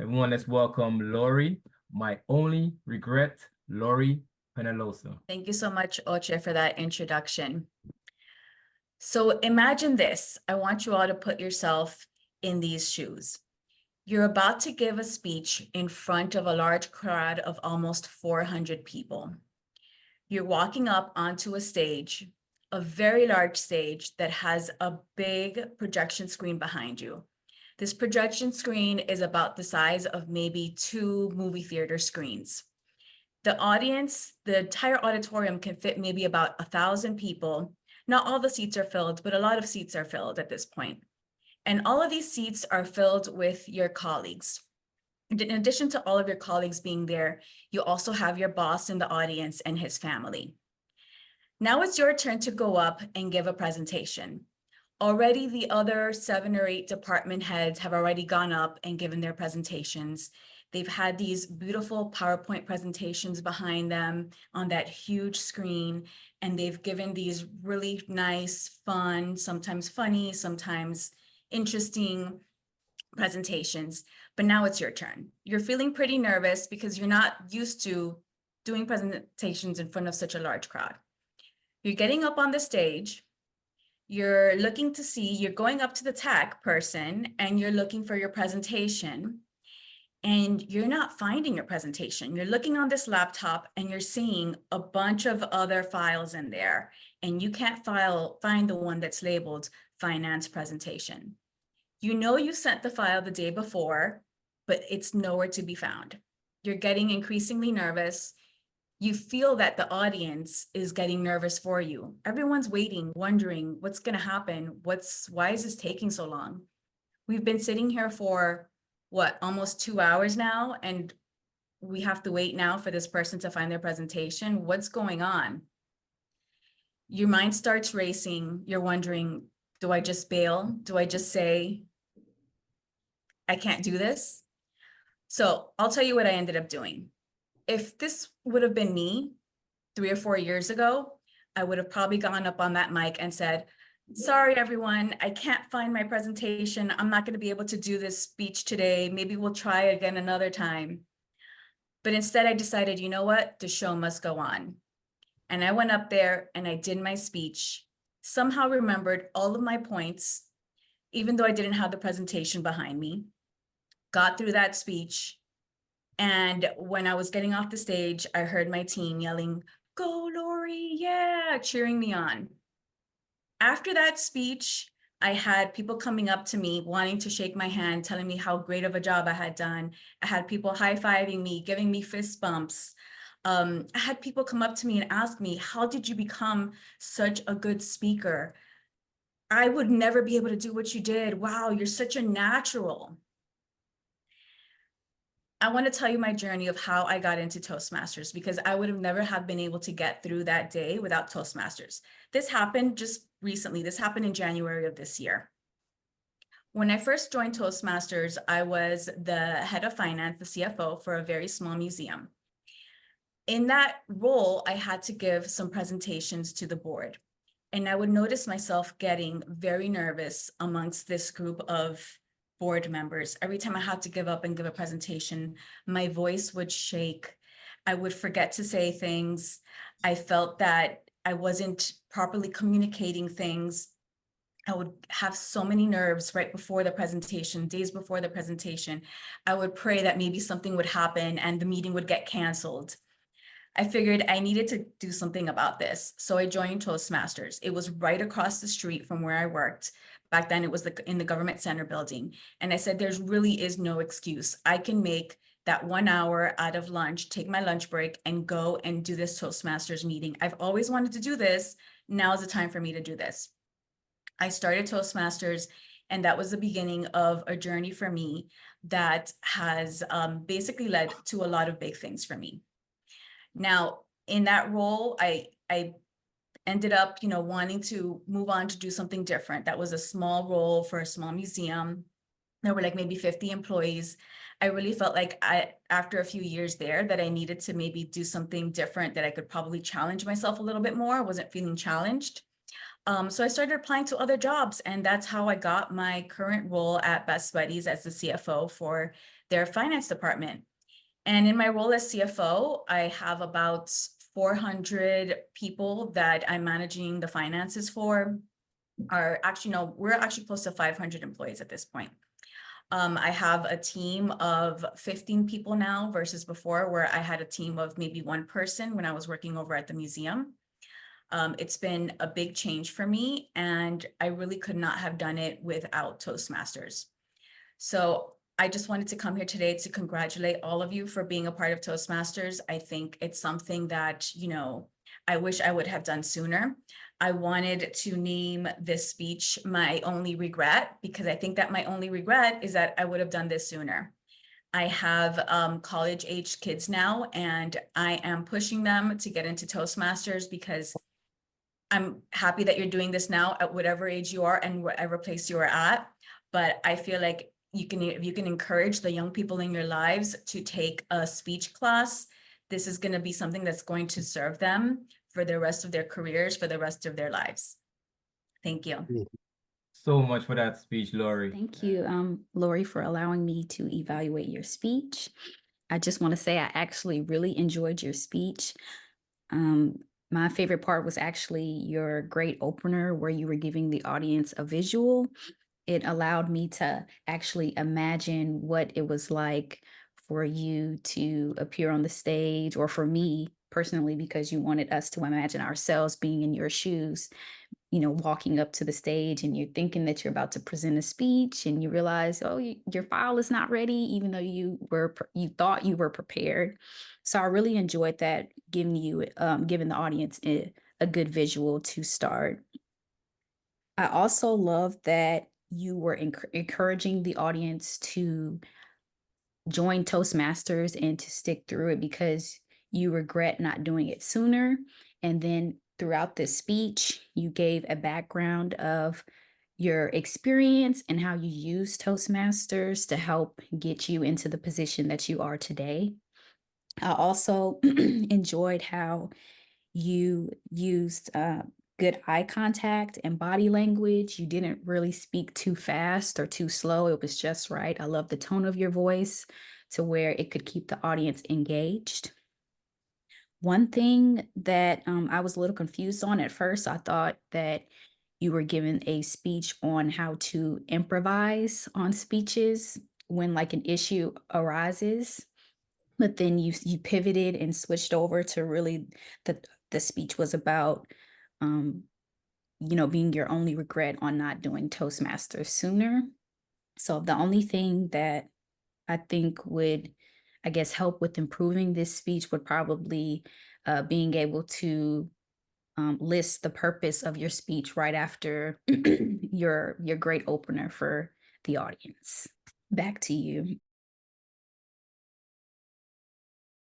Everyone, let's welcome Lori, my only regret, Lori Penaloza. Thank you so much, Oche, for that introduction. So imagine this. I want you all to put yourself in these shoes. You're about to give a speech in front of a large crowd of almost 400 people. You're walking up onto a stage, a very large stage that has a big projection screen behind you. This projection screen is about the size of maybe 2 movie theater screens. The audience, the entire auditorium can fit maybe about 1,000 people. Not all the seats are filled, but a lot of seats are filled at this point. And all of these seats are filled with your colleagues. In addition to all of your colleagues being there, you also have your boss in the audience and his family. Now it's your turn to go up and give a presentation. Already the other 7 or 8 department heads have already gone up and given their presentations. They've had these beautiful PowerPoint presentations behind them on that huge screen, and they've given these really nice, fun, sometimes funny, sometimes interesting presentations. But now it's your turn. You're feeling pretty nervous because you're not used to doing presentations in front of such a large crowd. You're getting up on the stage. You're looking to see, you're going up to the tech person and you're looking for your presentation, and you're not finding your presentation. You're looking on this laptop and you're seeing a bunch of other files in there, and you can't find the one that's labeled finance presentation. You know you sent the file the day before, but it's nowhere to be found. You're getting increasingly nervous. You feel that the audience is getting nervous for you. Everyone's waiting, wondering what's going to happen. Why is this taking so long? We've been sitting here for almost 2 hours now, and we have to wait now for this person to find their presentation. What's going on? Your mind starts racing. You're wondering, do I just bail? Do I just say, I can't do this? So I'll tell you what I ended up doing. If this would have been me 3 or 4 years ago, I would have probably gone up on that mic and said, sorry, everyone, I can't find my presentation. I'm not going to be able to do this speech today. Maybe we'll try again another time. But instead, I decided, you know what? The show must go on. And I went up there and I did my speech, somehow remembered all of my points, even though I didn't have the presentation behind me, got through that speech. And when I was getting off the stage, I heard my team yelling, "Go, Lori, yeah," cheering me on. After that speech, I had people coming up to me, wanting to shake my hand, telling me how great of a job I had done. I had people high-fiving me, giving me fist bumps. I had people come up to me and ask me, how did you become such a good speaker? I would never be able to do what you did. Wow, you're such a natural. I want to tell you my journey of how I got into Toastmasters, because I would have never have been able to get through that day without Toastmasters. This happened just recently. This happened in January of this year. When I first joined Toastmasters, I was the head of finance, the CFO for a very small museum. In that role, I had to give some presentations to the board, and I would notice myself getting very nervous amongst this group of board members. Every time I had to give up and give a presentation, my voice would shake. I would forget to say things. I felt that I wasn't properly communicating things. I would have so many nerves right before the presentation, days before the presentation. I would pray that maybe something would happen and the meeting would get canceled. I figured I needed to do something about this. So I joined Toastmasters. It was right across the street from where I worked. Back then it was in the government center building. And I said, there really is no excuse. I can make that 1 hour out of lunch, take my lunch break and go and do this Toastmasters meeting. I've always wanted to do this. Now is the time for me to do this. I started Toastmasters, and that was the beginning of a journey for me that has basically led to a lot of big things for me. Now, in that role, I ended up, wanting to move on to do something different. That was a small role for a small museum. There were like maybe 50 employees. I really felt like after a few years there that I needed to maybe do something different, that I could probably challenge myself a little bit more. I wasn't feeling challenged. So I started applying to other jobs, and that's how I got my current role at Best Buddies as the CFO for their finance department. And in my role as CFO, I have about 400 people that I'm managing the finances for. We're actually close to 500 employees at this point. I have a team of 15 people now versus before where I had a team of maybe one person when I was working over at the museum. It's been a big change for me, and I really could not have done it without Toastmasters. So I just wanted to come here today to congratulate all of you for being a part of Toastmasters. I think it's something that, I wish I would have done sooner. I wanted to name this speech My Only Regret, because I think that my only regret is that I would have done this sooner. I have college-aged kids now, and I am pushing them to get into Toastmasters because I'm happy that you're doing this now at whatever age you are and whatever place you are at. But I feel like if you can encourage the young people in your lives to take a speech class, this is going to be something that's going to serve them for the rest of their careers, for the rest of their lives. Thank you. So much for that speech, Lori. Thank you, Lori, for allowing me to evaluate your speech. I just want to say I actually really enjoyed your speech. My favorite part was actually your great opener where you were giving the audience a visual. It allowed me to actually imagine what it was like for you to appear on the stage, or for me personally, because you wanted us to imagine ourselves being in your shoes, walking up to the stage and you're thinking that you're about to present a speech and you realize, oh, your file is not ready, even though you thought you were prepared. So I really enjoyed that, giving the audience a good visual to start. I also love that you were encouraging the audience to join Toastmasters and to stick through it because you regret not doing it sooner. And then throughout this speech, you gave a background of your experience and how you used Toastmasters to help get you into the position that you are today. I also enjoyed how you used good eye contact and body language. You didn't really speak too fast or too slow. It was just right. I love the tone of your voice to where it could keep the audience engaged. One thing that I was a little confused on at first, I thought that you were given a speech on how to improvise on speeches when like an issue arises. But then you pivoted and switched over to really the speech was about, being your only regret on not doing Toastmasters sooner. So the only thing that I think would, I guess, help with improving this speech would probably being able to list the purpose of your speech right after your great opener for the audience. Back to you.